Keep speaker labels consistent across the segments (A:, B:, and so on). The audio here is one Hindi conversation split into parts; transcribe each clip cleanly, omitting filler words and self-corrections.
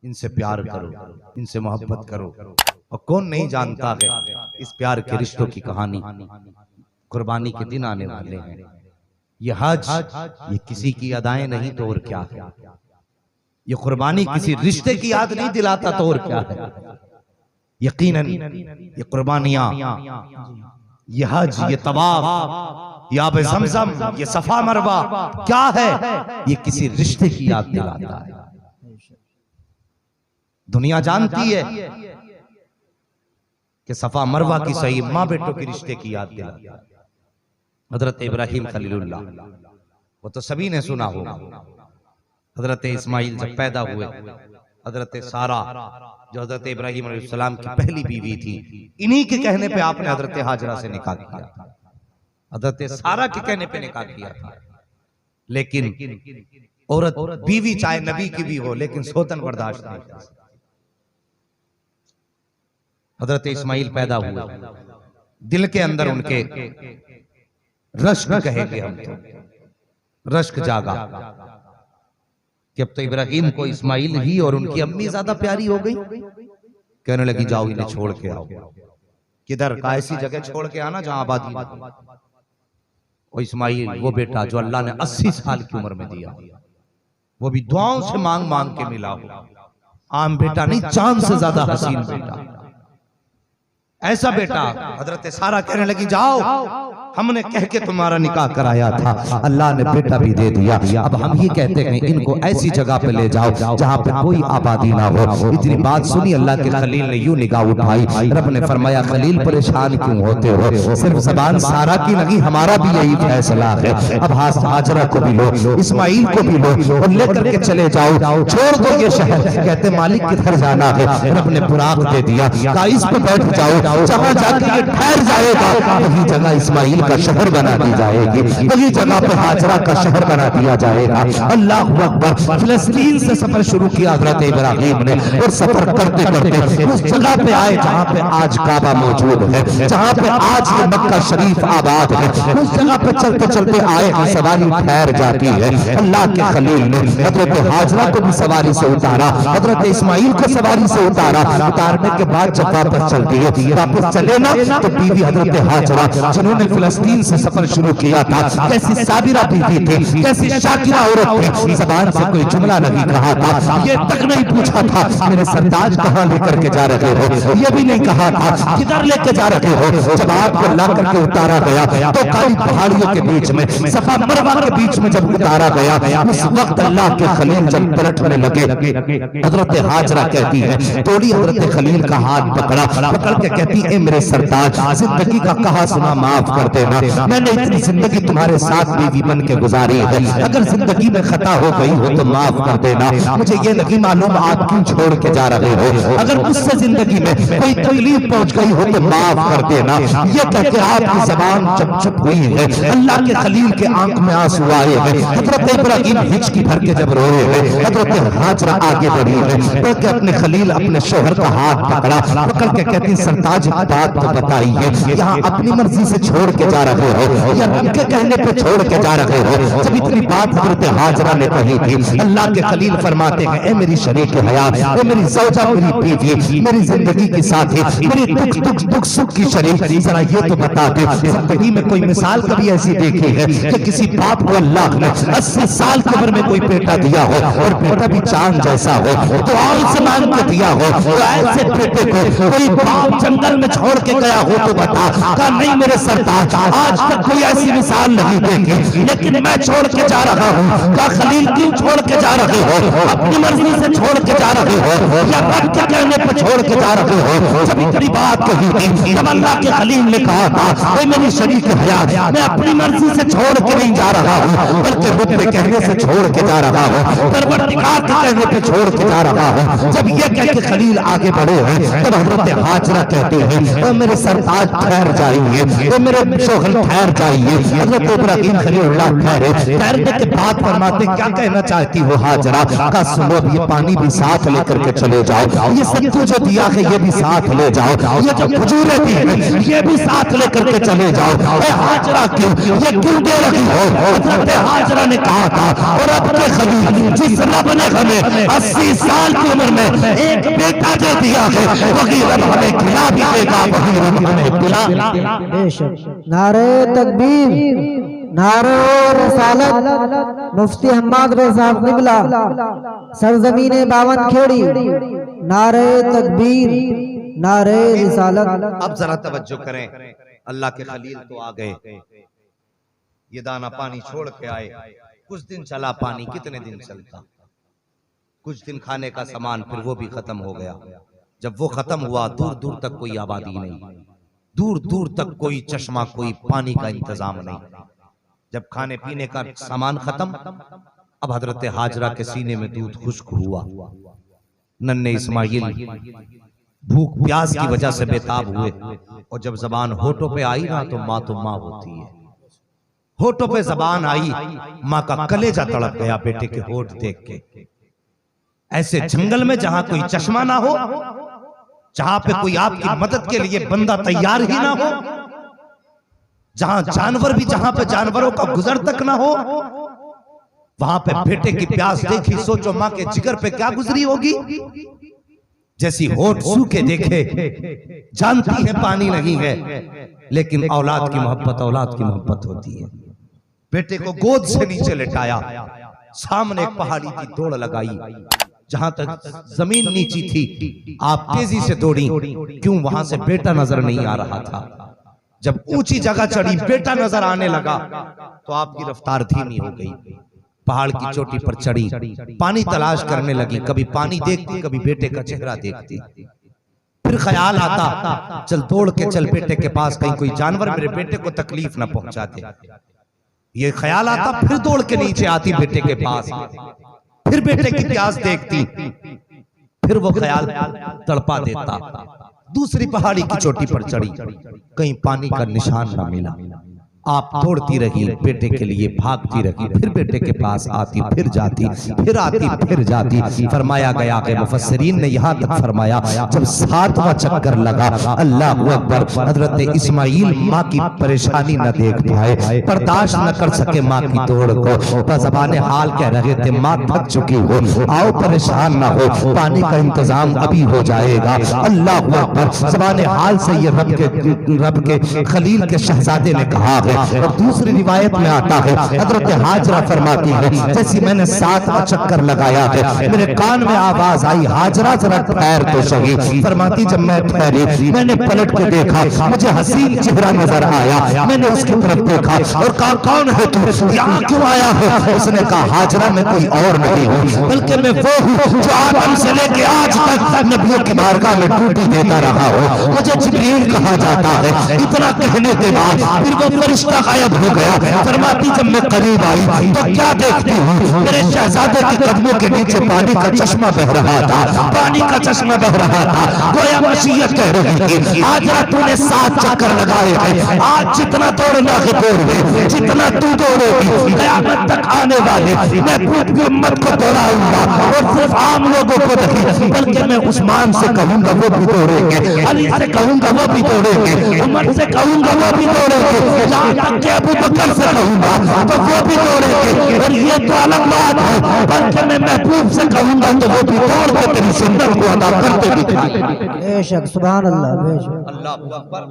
A: इनसे प्यार करो, इनसे मोहब्बत करो। और कौन नहीं जानता है इस प्यार के रिश्तों की कहानी। कुर्बानी के दिन आने वाले हैं। ये हज ये किसी की अदाएं नहीं तो और क्या है। ये कुर्बानी किसी रिश्ते की याद नहीं दिलाता तो और क्या है। यकीनन ये कुर्बानियां, ये हज, ये तवाफ, ये आब ज़मज़म, ये सफा मरवा क्या है, ये किसी रिश्ते की याद दिलाता है। दुनिया जानती है कि सफा मरवा की सही माँ बेटों के रिश्ते की याद दिलाता है। हजरत इब्राहिम खलीलुल्लाह, वो तो सभी ने सुना होगा। हजरत इस्माइल जब पैदा हुए, हजरत सारा जो हजरत इब्राहिम अलैहिस्सलाम की पहली बीवी थी, इन्हीं के कहने पे आपने हजरत हाजरा से निकाह किया था। हजरत सारा के कहने पे निकाह किया था। लेकिन औरत बीवी चाहे नबी की भी हो, लेकिन सोतन बर्दाश्त नहीं कर सकती। हजरत इस्माइल पैदा हुए, दिल के अंदर उनके रश्क कहेंगे हम तो, रश्क जागा कि अब तो इब्राहिम को इस्माइल ही और उनकी अम्मी ज्यादा प्यारी हो गई। कहने लगी जाओ इन्हें छोड़ के आओ। किधर का, ऐसी जगह छोड़ के आना जहां आबादी नहीं। वो इस्माइल वो बेटा जो अल्लाह ने 80 साल की उम्र में दिया, वो भी दुआओं से मांग मांग के मिला हो। आम बेटा नहीं, चांद से ज्यादा हसीन बेटा, ऐसा बेटा। हजरत सारा कहने लगी जाओ, हमने कह के तुम्हारा निकाह कराया था, अल्लाह ने बेटा भी दे दिया। अब हम ये कहते हैं इनको ऐसी जगह पे ले जाओ जहाँ पे कोई आबादी ना हो। इतनी बात सुनी, अल्लाह के खलील ने यूं निगाह उठाई। रब ने फरमाया खलील परेशान क्यों होते हो, सिर्फ जबान सारा की नहीं, हमारा भी यही फैसला है। अब हाजरा को भी लो, इस्माइल को भी लो और लेकर के चले जाओ, छोड़ दो ये शहर। कहते मालिक किधर जाना है, रब ने बुराक दे दिया, कहा इस पे बैठ जाओ, जहाँ जाके ये ठहर जाएगा वही जगह इस्माइल का शहर बना दी जाएगी, वही जगह पे हाजरा का शहर बना दिया जाएगा। अल्लाह अकबर। फिलिस्तीन से सफर शुरू किया हजरत इब्राहिम ने, और सफर करते करते उस जगह पे आए जहाँ पे आज काबा मौजूद है, जहाँ पे आज ये मक्का शरीफ आबाद है। उस जगह पे चलते चलते आए, सवारी ठहर जाती है। अल्लाह के खलील ने हजरत हाजरा को भी सवारी से उतारा, हजरत इस्माइल को सवारी से उतारा। उतारने के बाद जब वापस चलती है, वापस चले ना तो बीवी हजरत हाजरा जिन्होंने फिलिस्तीन से सफर शुरू किया था, कैसी साबिरा बीवी थी, कैसी शाकिरा औरत थी, जबान से कोई जुमला नहीं कहा था, ये तक नहीं पूछा था मेरे सरताज कहाँ लेकर के जा रहे हो, ये भी नहीं कहा था किधर लेके जा रहे हो। जब आपको ला करके उतारा गया तो काली पहाड़ियों के बीच में, सफा मरवा के बीच में जब उतारा गया, उस वक्त अल्लाह के खलील जब पलटने लगे, हजरत हाजरा कहती है तोड़ी हजरत खलील का हाथ पकड़ा, पकड़ के कहती है मेरे सरताज जिंदगी का कहा सुना माफ कर देना, मैंने इतनी जिंदगी तुम्हारे साथ बीवी बन के गुजारी है, अगर जिंदगी में खता हो गई हो तो माफ कर देना, मुझे ये नहीं मालूम आप क्यों छोड़ के जा रहे हो, अगर उससे जिंदगी में कोई तकलीफ पहुंच गई हो तो माफ कर देना। ये कह के आपकी जबान जब चुप हुई है, अल्लाह के खलील के आंख में आंसू आए हैं, हजरत इब्राहिम हिचकी भर के जब रोए हैं, हजरत हाजरा आगे बढ़ी है, तो के अपने खलील अपने शोहर का हाथ पकड़ा, पकड़ के कहती सरताज बात तो बताई है, यहाँ अपनी मर्जी से छोड़ के जा रहे हो या उनके कहने पे छोड़ के जा रहे हो। जब इतनी बात हजरत हाजरा ने कही थी, अल्लाह के खलील फरमाते हैं ए मेरी शरीक हयात, ए मेरी ज़ौजा, मेरी बीवी, मेरी जिंदगी की साथी, मेरी दुख सुख की शरीक, जरा ये तो बता दे जिंदगी में कोई मिसाल कभी ऐसी देखी है कि किसी बाप को अल्लाह ने 80 साल की उम्र में कोई बेटा दिया हो और बेटा भी चांद जैसा हो, तो और से मांग के दिया हो, तो ऐसे बेटे को कोई बाप जंगल में छोड़ के गया हो तो बता। कहा नहीं मेरे सरताज, आज तक कोई ऐसी मिसाल नहीं देखी, लेकिन मैं छोड़ के जा रहा हूँ। कहा खलील क्यों छोड़ के जा रहे हो, अपनी मर्जी से छोड़ के जा रहे हो या रब के कहने पर छोड़ के जा रहे हो। जब इतनी बात कही थी, जब अल्लाह के खलील ने कहा था मेरी शरीक हयात, मैं अपनी मर्जी से छोड़ के नहीं जा रहा हूँ, बल्कि रब के कहने से छोड़ के जा रहा हूँ, परवरदिगार के कहने पे छोड़ के जा रहा हूँ। जब ये कह के खलील आगे बढ़े हैं, तब हजरत हाजरा कहती कहते हैं ओ मेरे सरताज ठहर जाइए, ओ मेरे शोहर ठहर जाइए। हजरत इब्राहीम खलीलुल्लाह ठहरे। ठहरने के बाद फरमाते क्या कहना चाहती हो हाजरा? का सुनो, अब ये पानी भी साथ लेकर के चले जाओ, ये सब जो दिया है ये भी साथ ले जाओ, ये जो खजूरें दी है ये भी साथ लेकर के चले जाओ। हाजरा क्यों, ये क्यों दे रही हो? हजरत हाजरा ने कहा था और अब के खलील जिस रब ने हमें 80 साल की उम्र में एक बेटा दे दिया है, वही रब हमें खिला भी देगा, वही रब हमें पिला।
B: नारे तकबीर, नारे रिसालत। मुफ्ती हम्माद रज़ा क़िबला, सरजमीने बावन खेड़ी। नारे तकबीर, नारे रिसालत।
A: अब जरा तवज्जो करें, अल्लाह के खलील तो आ गए, ये दाना पानी छोड़ के आए। कुछ दिन चला पानी, कितने दिन चलता? कुछ दिन खाने का सामान, फिर वो भी खत्म हो गया। जब वो खत्म हुआ, दूर दूर तक कोई आबादी नहीं, दूर दूर तक कोई चश्मा, कोई पानी का इंतजाम नहीं। जब खाने पीने का सामान खत्म, अब हजरत हाजरा के सीने में दूध खुश्क हुआ। नन्हे इस्माइल भूख प्यास की वजह से बेताब हुए, और जब जबान होठों पे आई ना तो माँ होती है। होठों पे जबान आई, माँ का कलेजा तड़प गया बेटे के होठ देख के। ऐसे जंगल में जहां कोई चश्मा ना हो, जहां पे कोई आपकी मदद के लिए बंदा तैयार ही ना हो, जहां जानवर भी, जहां पे जानवरों का गुजर तक ना हो, वहां पे बेटे की प्यास देखी। सोचो माँ के जिगर पे क्या गुजरी होगी। जैसी होठ सूखे देखे, जानती है पानी नहीं है, लेकिन औलाद की मोहब्बत होती है। बेटे को गोद से नीचे लेटाया, सामने एक पहाड़ी की दौड़ लगाई, जहां तक जमीन नीची थी आप तेजी से दौड़ी। क्यों? वहां से बेटा नजर नहीं आ रहा था। जब ऊंची जगह चढ़ी, बेटा नजर आने लगा तो आपकी रफ्तार धीमी हो गई। पहाड़ की चोटी पर चढ़ी, पानी तलाश करने लगी। कभी पानी देखती, कभी बेटे का चेहरा देखती। फिर ख्याल आता, चल दौड़ के चल बेटे के पास, कहीं कोई जानवर मेरे बेटे को तकलीफ न पहुंचा दे। ये ख्याल आता, फिर दौड़ के नीचे आती बेटे के पास, फिर बेटे की प्यास देखती, फिर वो ख्याल तड़पा देता। दूसरी पहाड़ी की चोटी पर चढ़ी, कहीं पानी का निशान न मिला। आप दौड़ती रही, बेटे के लिए भागती रही, फिर बेटे के पास आती, फिर जाती, फिर आती, फिर जाती। फरमाया गया कि मुफस्सिरीन ने यहाँ तक फरमाया, जब 7वां चक्कर लगा, अल्लाह अकबर, हजरत इस्माइल माँ की परेशानी न देख पाए, बर्दाश्त न कर सके माँ की दौड़ को। ज़बाने हाल कह रहे थे, माँ थक चुकी हो, आओ परेशान ना हो, पानी का इंतजाम अभी हो जाएगा। अल्लाह अकबर, ज़बाने हाल से ये रब के खलील के शहजादे ने कहा है। और दूसरी रिवायत में आता है, हजरत हाजरा फरमाती है, जैसी मैंने 7वां चक्कर लगाया है, मेरे कान में आवाज आई, हाजरा जरा ठहर तो सही। फरमाती जब मैं ठहरी, मैंने पलट के देखा, मुझे हसीन चेहरा नजर आया। मैंने उसकी तरफ देखा और कहा, कौन है तू, यहाँ क्यों आया है? उसने कहा, हाजरा मैं कोई और नहीं हूँ, बल्कि मैं वो हूँ जो आदम से लेके आज तक नबियों की बारगाह में ड्यूटी देता रहा हूँ। मुझे जिब्रील कहा जाता है। इतना कहने के बाद फिर वो फरिश्ता गायब हो गया। फरमाती जब मैं करीब आई तो क्या देखती हूँ, मेरे शहजादे के कदमों के नीचे पानी का चश्मा बह रहा था, पानी का चश्मा बह रहा था। गोया मसीहत कह रही थी, आज तूने 7 चक्कर लगाए हैं, आज जितना दौड़ना है दौड़ ले, जितना तू दौड़ेगी क़यामत तक आने वाले महबूब की उम्मत को दौड़ाऊंगा। और सिर्फ आम लोगों को नहीं, बल्कि मैं उस्मान से कहूंगा वो भी दौड़ेंगे, अली से कहूंगा वो भी दौड़ेंगे, उमर से कहूंगा वो भी दौड़ेंगे, कि अबू बकर से कहूंगा तो वो भी दौड़ेंगे। और ये तो अलग बात है, बल्कि मैं महबूब से कहूंगा तो वो भी दौड़ के तेरी सुन्नत को अदा करते दिखाएंगे।
B: बेशक, सुभान अल्लाह, बेशक,
A: अल्लाहू अकबर।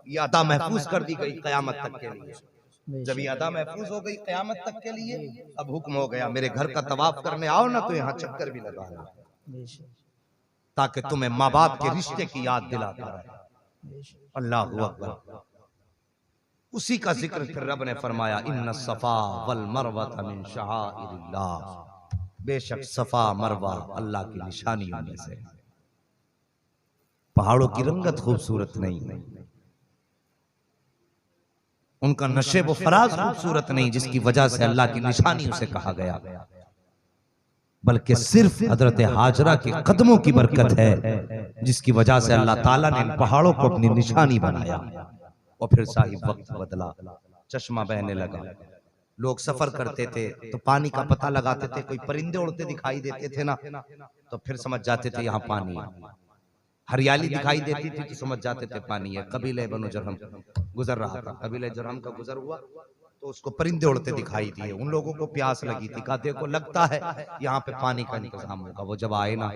A: ये अदा महफूज कर दी गई क़यामत तक के लिए। जब ये अदा महफूज हो गई क़यामत तक के लिए, अब हुक्म हो गया, मेरे घर का तवाफ करने आओ ना तो यहाँ चक्कर भी लगा लो, ताकि तुम्हें माँ बाप के रिश्ते की याद दिलाता रहे। अल्लाहू अकबर। उसी का जिक्र फिर रब ने फरमाया, इन्ना सफा वल मरवा मिन शआइरिल्लाह, बेशक सफा मरवा अल्लाह की निशानियों में से। पहाड़ों की रंगत खूबसूरत नहीं, उनका नशेब व फराज खूबसूरत नहीं, जिसकी वजह से अल्लाह की निशानियों से कहा गया। बल्कि सिर्फ हजरत हाजरा के कदमों की बरकत है जिसकी वजह से अल्लाह ताला ने इन पहाड़ों को अपनी निशानी बनाया। और फिर साहिब वक्त बदला, चश्मा बहने लगा। लोग सफर करते थे तो पानी का पता लगाते थे, कोई परिंदे उड़ते दिखाई देते थे ना तो फिर समझ जाते थे यहाँ पानी है। हरियाली दिखाई देती थी तो समझ जाते थे पानी है। कबीले बनो जरहम गुजर रहा था, कबीले जरहम का गुजर हुआ तो उसको परिंदे उड़ते दिखाई दिए। उन लोगों को प्यास लगी थी, कहा देखो लगता है यहाँ पे पानी का इंतजाम होगा। वो जब आए ना,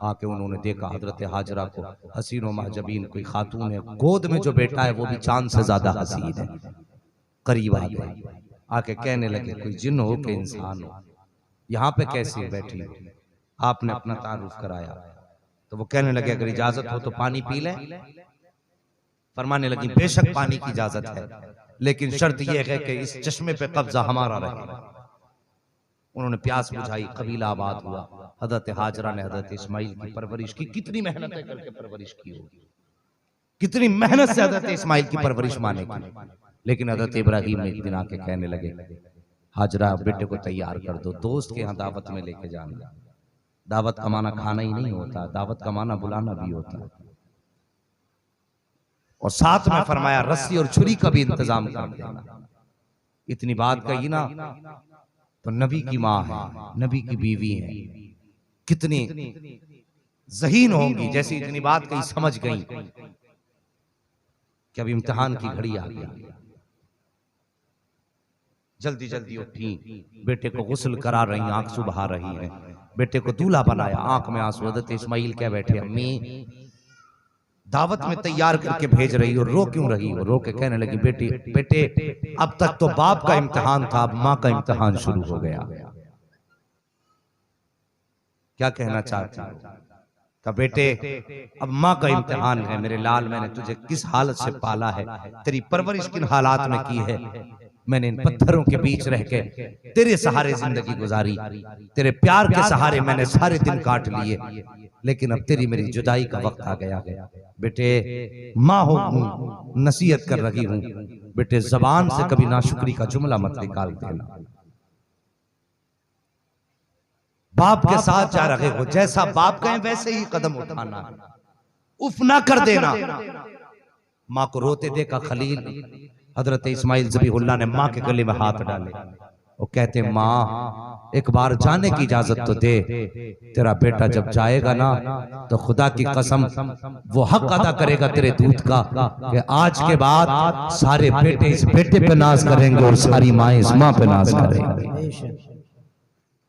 A: आके उन्होंने देखा हजरत हाजरा को हसीनो महजबीन कोई खातून है, गोद में जो बेटा है वो भी चांद से ज्यादा हसीन है। करीब आ गए, आके कहने लगे कोई जिन हो के इंसान हो, यहाँ पे कैसे बैठी हो? आपने अपना तारुफ कराया तो वो कहने लगे अगर इजाजत हो तो पानी पी लें। फरमाने लगी बेशक पानी की इजाजत है, लेकिन शर्त यह है कि इस चश्मे पे कब्जा हमारा रहेगा। उन्होंने प्यास बुझाई, कबीला आबाद हुआ। हजरत हाजरा ने हजरत इस्माइल की परवरिश की। कितनी मेहनत करके परवरिश की होगी, कितनी मेहनत से हजरत इस्माइल की परवरिश माने की। लेकिन हजरत इब्राहिम ने एक दिन आके कहने लगे हाजरा बेटे को तैयार कर दो, दोस्त के यहाँ दावत में लेके जाना। दावत का माना खाना ही नहीं होता, दावत का माना बुलाना भी होता है। और साथ में फरमाया रस्सी और छुरी का भी इंतजाम कर देना। इतनी बात कही ना तो नबी की माँ है, नबी की बीवी है, कितनी ज़हीन होंगी। जैसी इतनी बात कही समझ गई कि अब इम्तिहान की घड़ी आ गई। जल्दी जल्दी उठी, बेटे को गुस्ल करा रही, आंख से बहा रही है। बेटे को दूल्हा बनाया, आंख में आंसू। हज़रत इस्माइल क्या बैठे, अम्मी दावत में तैयार करके भेज रही हो, रो क्यों रही हो? रो के कहने लगी बेटी बेटे अब तक तो बाप का इम्तिहान था, अब माँ का इम्तिहान शुरू हो गया। क्या कहना चाहती हो? का बेटे अब माँ का इम्तिहान है। मेरे लाल, मैंने तुझे किस हालत से पाला है, तेरी परवरिश किन हालात में की है। मैंने इन पत्थरों के बीच रह के तेरे सहारे जिंदगी गुजारी, तेरे प्यार के सहारे मैंने सारे दिन काट लिए, लेकिन अब तेरी मेरी जुदाई का वक्त आ गया। बेटे माँ हो, नसीहत कर रही हूं, बेटे जबान से कभी नाशुक्री का जुमला मत निकाल देना। बाप के साथ जा रहे हो, जैसा बाप कहे वैसे ही कदम उठाना, उफ ना कर देना। माँ को रोते देखा खलील हजरत इस्माइल ज़बीहुल्लाह ने माँ के गले में हाथ डाले। वो कहते माँ एक बार जाने की इजाजत तो दे, तेरा बेटा जब जाएगा ना तो खुदा की कसम वो हक अदा करेगा तेरे दूध का कि आज के बाद सारे बेटे इस बेटे पे नाज करेंगे और सारी माएं इस माँ पे नाज करेंगी।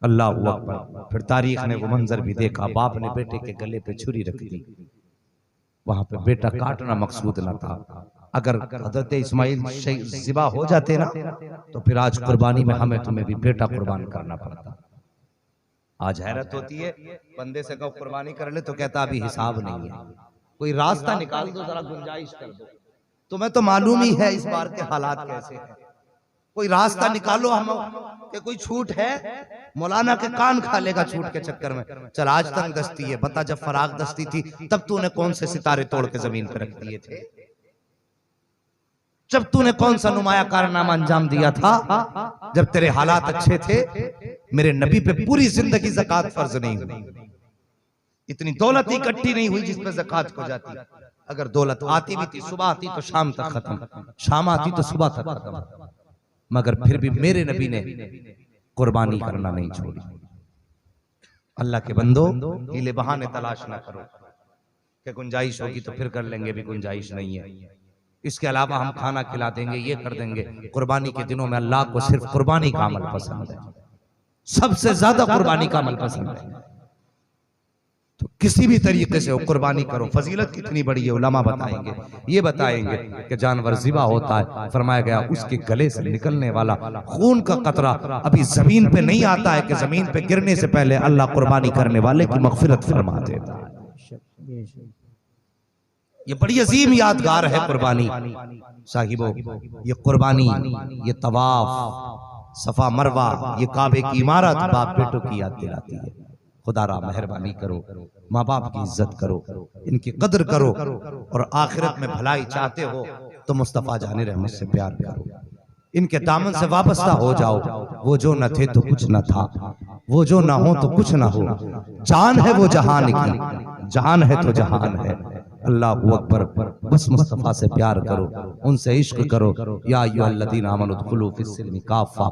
A: अल्लाह अकबर। फिर तारीख ने वो मंजर भी देखा, बाप ने बेटे के गले पे छुरी रख दी। वहां पे बेटा काटना मकसूद न था। अगर हजरत इस्माइल ज़िबा हो जाते ना तो फिर आज कुर्बानी में हमें तुम्हें भी बेटा कुर्बान करना पड़ता। आज हैरत होती है, बंदे से कहो कुर्बानी कर ले तो कहता अभी हिसाब नहीं है, कोई रास्ता निकाल दो, जरा गुंजाइश कर दो। तुम्हें तो मालूम ही है इस बार के हालात कैसे हैं, कोई रास्ता निकालो हम कि कोई छूट है। मौलाना के कान खा लेगा छूट के चक्कर में। चल आज तंग दस्ती है, बता जब फराग दस्ती थी तब तूने कौन से सितारे तोड़ के जमीन पर रख दिए थे? जब तूने कौन सा नुमाया कारनामा अंजाम दिया था? जब तेरे हालात अच्छे थे। मेरे नबी पे पूरी जिंदगी ज़कात फर्ज नहीं हुई, इतनी दौलत इकट्ठी नहीं हुई जिसमें ज़कात हो जाती। अगर दौलत आती भी थी, सुबह आती तो शाम तक खत्म, शाम आती तो सुबह तक खत्म, मगर फिर भी मेरे नबी ने कुर्बानी करना नहीं छोड़ी। अल्लाह के बंदो हीले बहाने तलाश ना करो कि गुंजाइश होगी तो फिर कर लेंगे, भी गुंजाइश नहीं है। इसके अलावा हम खाना खिला देंगे, ये कर देंगे। कुर्बानी के दिनों में अल्लाह को सिर्फ कुर्बानी का अमल पसंद है, सबसे ज्यादा कुर्बानी का अमल पसंद है। तो किसी भी तरीके से वो कुर्बानी करो। फजीलत कितनी बड़ी है उलमा बताएंगे, ये बताएंगे कि जानवर ज़िबा होता है, फरमाया गया उसके गले से निकलने वाला खून का कतरा अभी जमीन पे नहीं आता है कि जमीन पे गिरने से पहले अल्लाह कुर्बानी करने वाले की मगफिरत फरमा देता है। ये बड़ी अजीम यादगार है कुर्बानी साहिबो। ये कुर्बानी, ये तवाफ, सफा मरवा, ये काबे की इमारत बाप बेटों की याद दिलाती है। खुदा रा मेहरबानी करो, माँ बाप की इज्जत करो, इनकी कदर करो, और आखिरत में भलाई चाहते हो तो मुस्तफ़ा जाने रहमत से प्यार करो। इनके दामन से वाबस्ता हो जाओ। वो जो न थे तो कुछ न था, वो जो ना हो तो कुछ ना हो, जान है वो जहान की, जान है तो जहान है। अल्लाहू अकबर। बस मुस्तफ़ा से प्यार करो, उनसे इश्क करो। या अय्युहल्लज़ीना आमनू उदखुलू फिस्सिल्मी काफ़ा।